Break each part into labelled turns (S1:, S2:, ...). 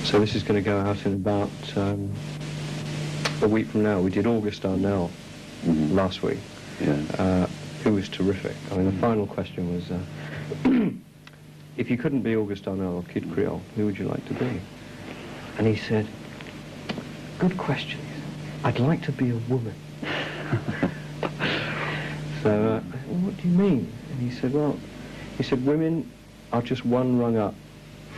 S1: So this is going to go out in about a week from now. We did August Arnell last week, who was terrific. I mean, the final question was, if you couldn't be August Arnell or Kid Creole, who would you like to be? And he said, good question. I'd like to be a woman. So I said, well, what do you mean? And he said, well, women are just one rung up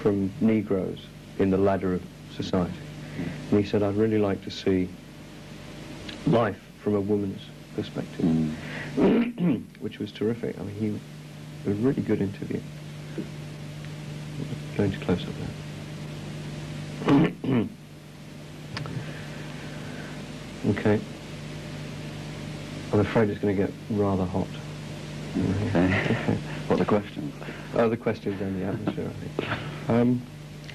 S1: from Negroes in the ladder of society. And he said, I'd really like to see life from a woman's perspective, which was terrific. I mean, it was a really good interview. Going to close up now. Okay. I'm afraid it's going to get rather hot.
S2: Okay. What are the questions?
S1: Oh, the questions and the atmosphere, I think.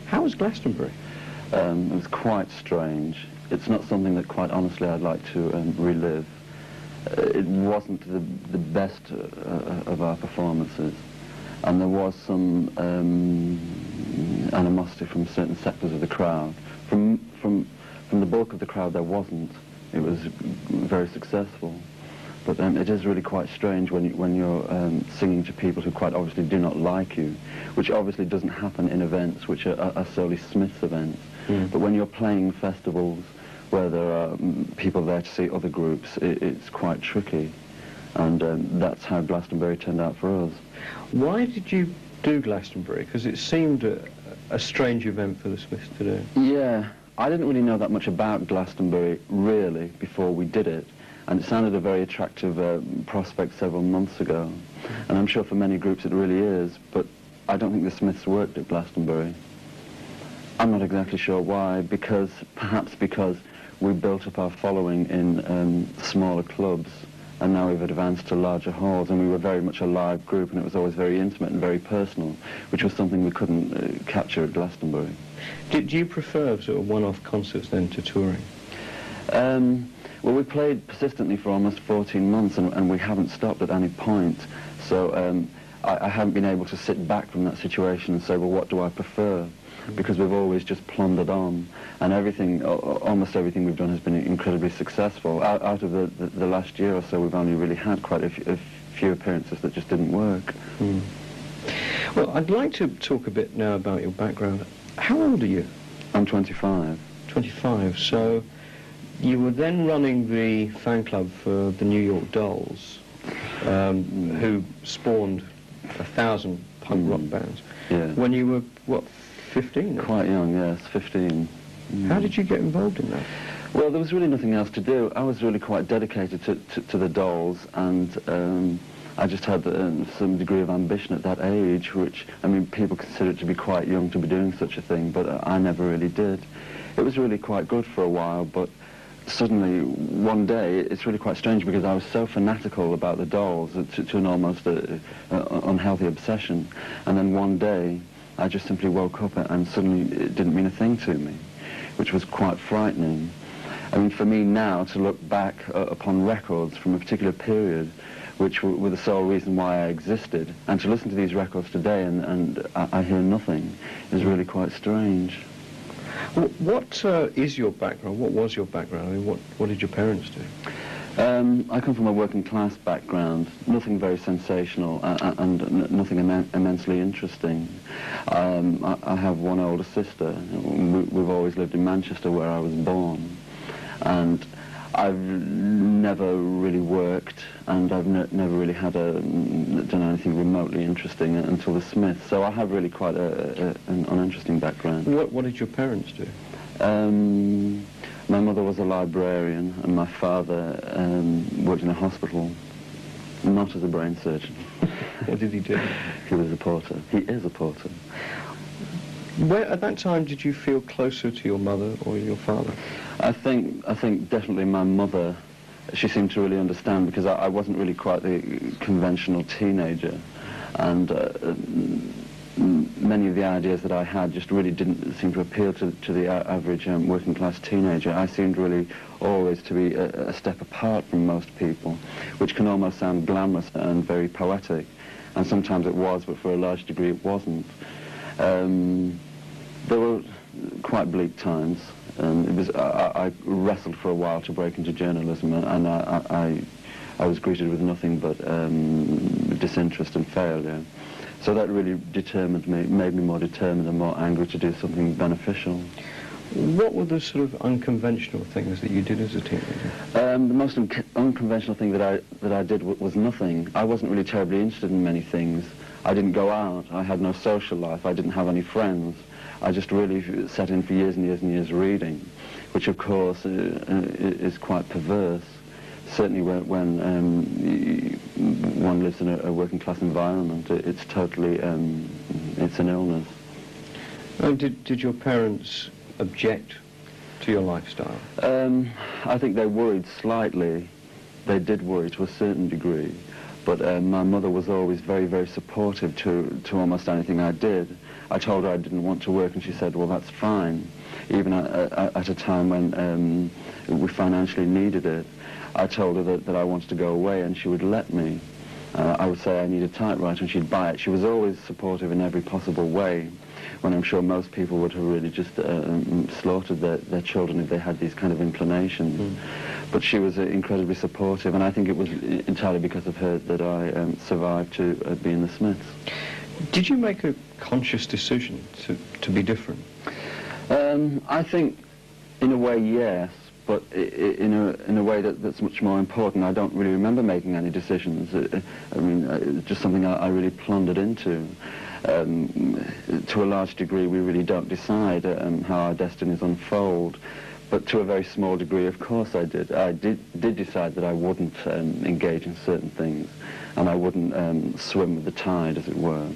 S1: How was Glastonbury?
S2: It was quite strange. It's not something that, quite honestly, I'd like to relive. It wasn't the best of our performances, and there was some animosity from certain sectors of the crowd. From the bulk of the crowd, there wasn't. It was very successful. But it is really quite strange when you're singing to people who quite obviously do not like you, which obviously doesn't happen in events which are solely Smith's events. But when you're playing festivals where there are people there to see other groups, it's quite tricky. And that's how Glastonbury turned out for us.
S1: Why did you do Glastonbury? Because it seemed a strange event for the Smiths to do.
S2: Yeah, I didn't really know that much about Glastonbury, really, before we did it. And it sounded a very attractive prospect several months ago. And I'm sure for many groups it really is, but I don't think the Smiths worked at Glastonbury. I'm not exactly sure why, perhaps because we built up our following in smaller clubs, and now we've advanced to larger halls, and we were very much a live group, and it was always very intimate and very personal, which was something we couldn't capture at Glastonbury.
S1: Do you prefer sort of one-off concerts then to touring?
S2: Well, we played persistently for almost 14 months, and we haven't stopped at any point, so I haven't been able to sit back from that situation and say, well, what do I prefer? Because we've always just plundered on, and everything, almost everything we've done has been incredibly successful. Out of the last year or so, we've only really had quite a few appearances that just didn't work.
S1: Well, I'd like to talk a bit now about your background. How old are you?
S2: I'm 25.
S1: 25, so you were then running the fan club for the New York Dolls, who spawned 1,000 punk rock bands.
S2: Yeah.
S1: When you were, what, 15?
S2: Quite young, yes, 15.
S1: How did you get involved in that?
S2: Well, there was really nothing else to do. I was really quite dedicated to the Dolls, and I just had some degree of ambition at that age, which, I mean, people consider it to be quite young to be doing such a thing, but I never really did. It was really quite good for a while, but suddenly, one day, it's really quite strange because I was so fanatical about the Dolls to an almost unhealthy obsession, and then one day, I just simply woke up and suddenly it didn't mean a thing to me, which was quite frightening. I mean, for me now to look back upon records from a particular period, which were the sole reason why I existed, and to listen to these records today and I hear nothing, is really quite strange.
S1: What is your background? What was your background? I mean, what did your parents do?
S2: I come from a working class background, nothing very sensational and nothing immensely interesting. I have one older sister. We've always lived in Manchester where I was born, and I've never really worked, and I've never really had done anything remotely interesting until the Smiths, so I have really quite an uninteresting background.
S1: What did your parents do?
S2: My mother was a librarian, and my father worked in a hospital, not as a brain surgeon.
S1: What did he do?
S2: He was a porter. He is a porter.
S1: Where, at that time, did you feel closer to your mother or your father?
S2: I think definitely my mother. She seemed to really understand, because I wasn't really quite the conventional teenager, and many of the ideas that I had just really didn't seem to appeal to the average working class teenager. I seemed really always to be a step apart from most people, which can almost sound glamorous and very poetic, and sometimes it was, but for a large degree it wasn't. There were quite bleak times. I wrestled for a while to break into journalism, and I was greeted with nothing but disinterest and failure. So that really determined me, made me more determined and more angry to do something beneficial.
S1: What were the sort of unconventional things that you did as a teenager?
S2: The most unconventional thing that I did was nothing. I wasn't really terribly interested in many things. I didn't go out. I had no social life. I didn't have any friends. I just really sat in for years and years and years reading, which of course is quite perverse. Certainly when one lives in a working class environment, it's totally, it's an illness.
S1: And did your parents object to your lifestyle?
S2: I think they worried slightly. They did worry to a certain degree, but my mother was always very, very supportive to almost anything I did. I told her I didn't want to work, and she said, well, that's fine, even at a time when we financially needed it. I told her that I wanted to go away, and she would let me. I would say I need a typewriter, and she'd buy it. She was always supportive in every possible way, when I'm sure most people would have really just slaughtered their children if they had these kind of inclinations. Mm. But she was incredibly supportive, and I think it was entirely because of her that I survived to be in the Smiths.
S1: Did you make a conscious decision to be different?
S2: I think, in a way, yes, but in a way that's much more important. I don't really remember making any decisions. I mean, it's just something I really plundered into. To a large degree, we really don't decide how our destinies unfold, but to a very small degree, of course, I did. I did decide that I wouldn't engage in certain things, and I wouldn't swim with the tide, as it were.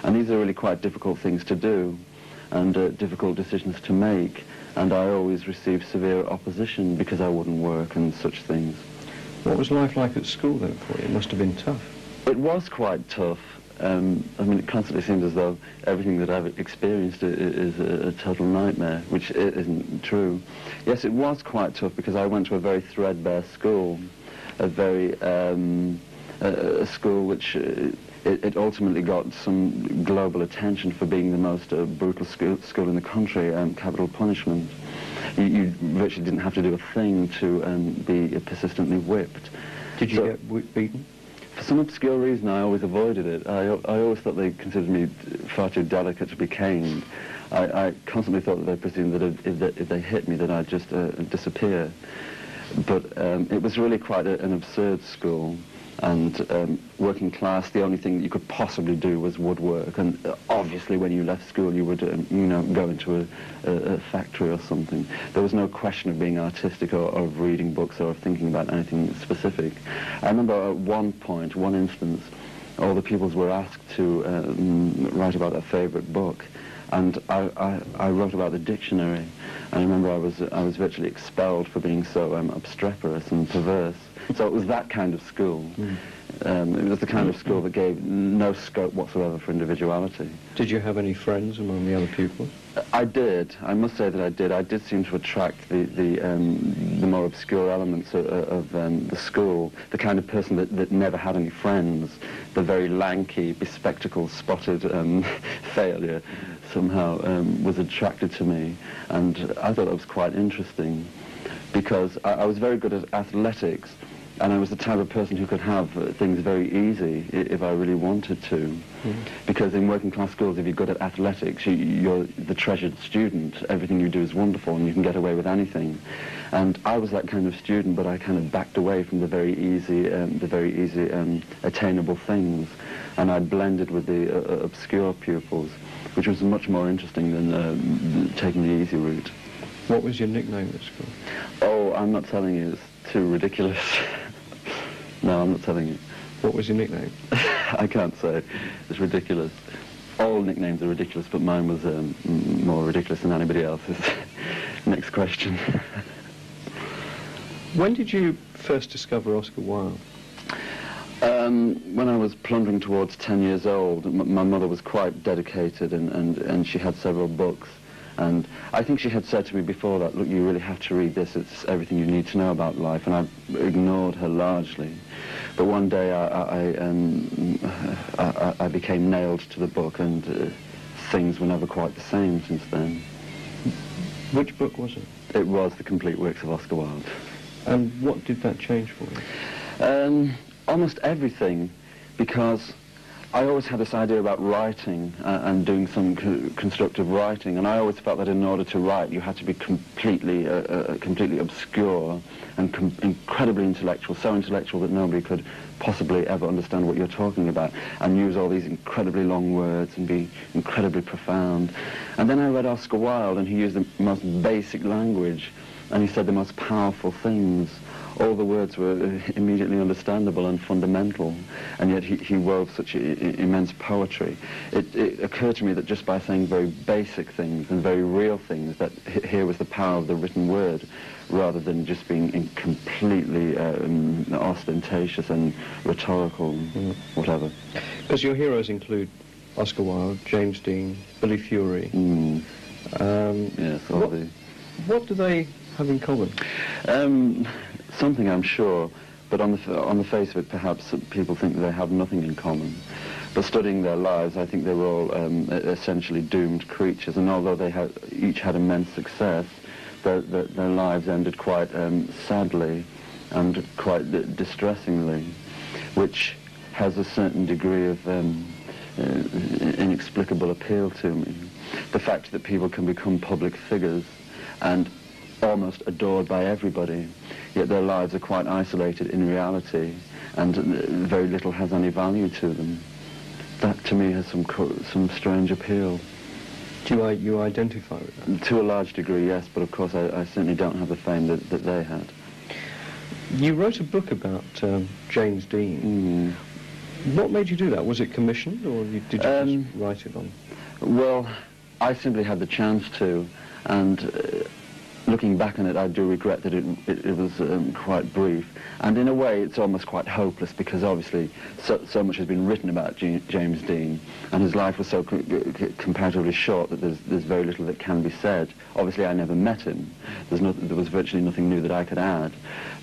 S2: And these are really quite difficult things to do, and difficult decisions to make, and I always received severe opposition because I wouldn't work and such things.
S1: What was life like at school then for you? It must have been tough.
S2: It was quite tough. I mean, it constantly seems as though everything that I've experienced is a total nightmare, which isn't true. Yes, it was quite tough because I went to a very threadbare school, a very a school which it ultimately got some global attention for being the most brutal school in the country, capital punishment. You virtually didn't have to do a thing to be persistently whipped.
S1: Did you get beaten?
S2: For some obscure reason, I always avoided it. I always thought they considered me far too delicate to be caned. I constantly thought that they presumed that if they hit me, that I'd just disappear. But it was really quite an absurd school. And working class, the only thing that you could possibly do was woodwork. And obviously, when you left school, you would, go into a factory or something. There was no question of being artistic or of reading books or of thinking about anything specific. I remember at one point, one instance, all the pupils were asked to write about their favourite book. And I wrote about the dictionary. I remember I was virtually expelled for being so obstreperous and perverse. So it was that kind of school. Mm. It was the kind of school that gave no scope whatsoever for individuality.
S1: Did you have any friends among the other pupils?
S2: I did. I must say that I did. I did seem to attract the more obscure elements of the school. The kind of person that never had any friends. The very lanky, bespectacled, spotted failure somehow was attracted to me. And I thought that was quite interesting because I was very good at athletics. And I was the type of person who could have things very easy if I really wanted to. Mm. Because in working class schools, if you're good at athletics, you're the treasured student. Everything you do is wonderful and you can get away with anything. And I was that kind of student, but I kind of backed away from the very easy attainable things. And I blended with the obscure pupils, which was much more interesting than taking the easy route.
S1: What was your nickname at school?
S2: Oh, I'm not telling you. It's too ridiculous. No, I'm not telling you.
S1: What was your nickname?
S2: I can't say. It's ridiculous. All nicknames are ridiculous, but mine was more ridiculous than anybody else's. Next question.
S1: When did you first discover Oscar Wilde?
S2: When I was plundering towards 10 years old. My mother was quite dedicated and she had several books. And I think she had said to me before that, look, you really have to read this, it's everything you need to know about life, and I ignored her largely. But one day I became nailed to the book, and things were never quite the same since then.
S1: Which book was it?
S2: It was The Complete Works of Oscar Wilde.
S1: And what did that change for you?
S2: Almost everything, because I always had this idea about writing and doing some constructive writing, and I always felt that in order to write you had to be completely obscure and incredibly intellectual, so intellectual that nobody could possibly ever understand what you're talking about, and use all these incredibly long words and be incredibly profound. And then I read Oscar Wilde, and he used the most basic language, and he said the most powerful things. All the words were immediately understandable and fundamental, and yet he wove such immense poetry. It occurred to me that just by saying very basic things and very real things, that here was the power of the written word, rather than just being completely ostentatious and rhetorical, whatever.
S1: Because your heroes include Oscar Wilde, James Dean, Billy Fury.
S2: Yes,
S1: what do they have in common?
S2: Something, I'm sure, but on the face of it, perhaps people think they have nothing in common. But studying their lives, I think they were all essentially doomed creatures, and although they each had immense success, their lives ended quite sadly and quite distressingly, which has a certain degree of inexplicable appeal to me. The fact that people can become public figures and almost adored by everybody, yet their lives are quite isolated in reality, and very little has any value to them. That, to me, has some strange appeal.
S1: Do you identify with that?
S2: To a large degree, yes, but of course I certainly don't have the fame that they had.
S1: You wrote a book about James Dean. What made you do that? Was it commissioned, or did you just write it on?
S2: Well, I simply had the chance to, and looking back on it, I do regret that it was quite brief. And in a way, it's almost quite hopeless, because obviously so much has been written about James Dean, and his life was so comparatively short that there's very little that can be said. Obviously, I never met him. There was virtually nothing new that I could add.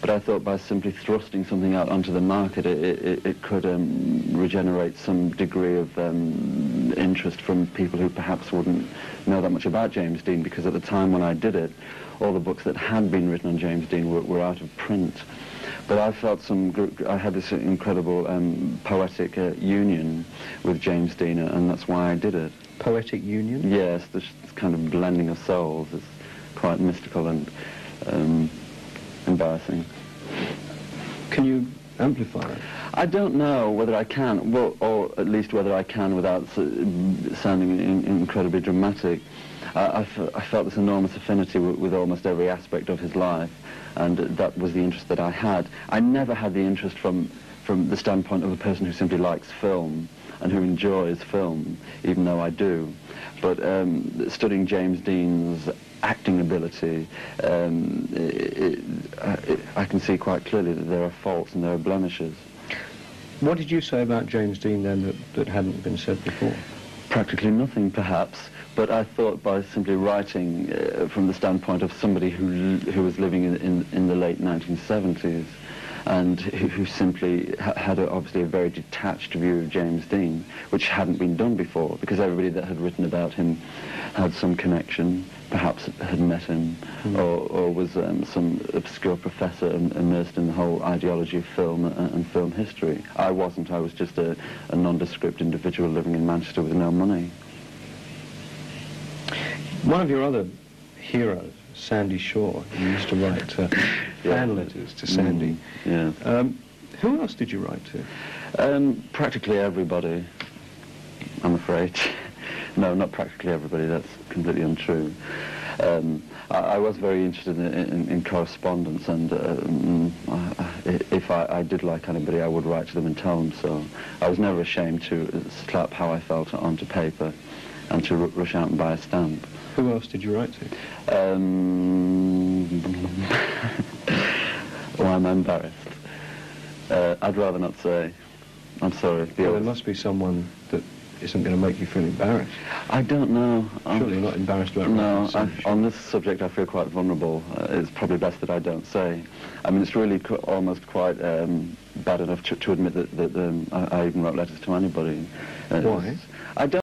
S2: But I thought by simply thrusting something out onto the market, it could regenerate some degree of interest from people who perhaps wouldn't know that much about James Dean, because at the time when I did it, all the books that had been written on James Dean were out of print. But I felt I had this incredible poetic union with James Dean, and that's why I did it.
S1: Poetic union?
S2: Yes, this kind of blending of souls is quite mystical and embarrassing.
S1: Can you amplify it?
S2: I don't know whether I can, well, or at least whether I can without sounding incredibly dramatic. I felt this enormous affinity with almost every aspect of his life, and that was the interest that I had. I never had the interest from the standpoint of a person who simply likes film and who enjoys film, even though I do. But studying James Dean's acting ability, I can see quite clearly that there are faults and there are blemishes.
S1: What did you say about James Dean then that hadn't been said before?
S2: Practically nothing, perhaps, but I thought by simply writing from the standpoint of somebody who was living in the late 1970s, and who simply had obviously a very detached view of James Dean, which hadn't been done before, because everybody that had written about him had some connection, perhaps had met him, or was some obscure professor immersed in the whole ideology of film and film history. I wasn't. I was just a nondescript individual living in Manchester with no money.
S1: One of your other heroes, Sandy Shaw, you used to write fan letters to Sandy.
S2: Yeah.
S1: Who else did you write to?
S2: Practically everybody, I'm afraid. No, not practically everybody, that's completely untrue. I was very interested in correspondence, and if I did like anybody, I would write to them and tell them so. I was never ashamed to slap how I felt onto paper and to rush out and buy a stamp.
S1: Who else did you write to?
S2: Oh, I'm embarrassed. I'd rather not say. I'm sorry.
S1: Well, there must be someone that isn't going to make you feel embarrassed.
S2: I don't know.
S1: Surely you're not embarrassed about
S2: No, on this subject I feel quite vulnerable. It's probably best that I don't say. I mean, it's really almost quite bad enough to admit that I even wrote letters to anybody.
S1: Why?
S2: I don't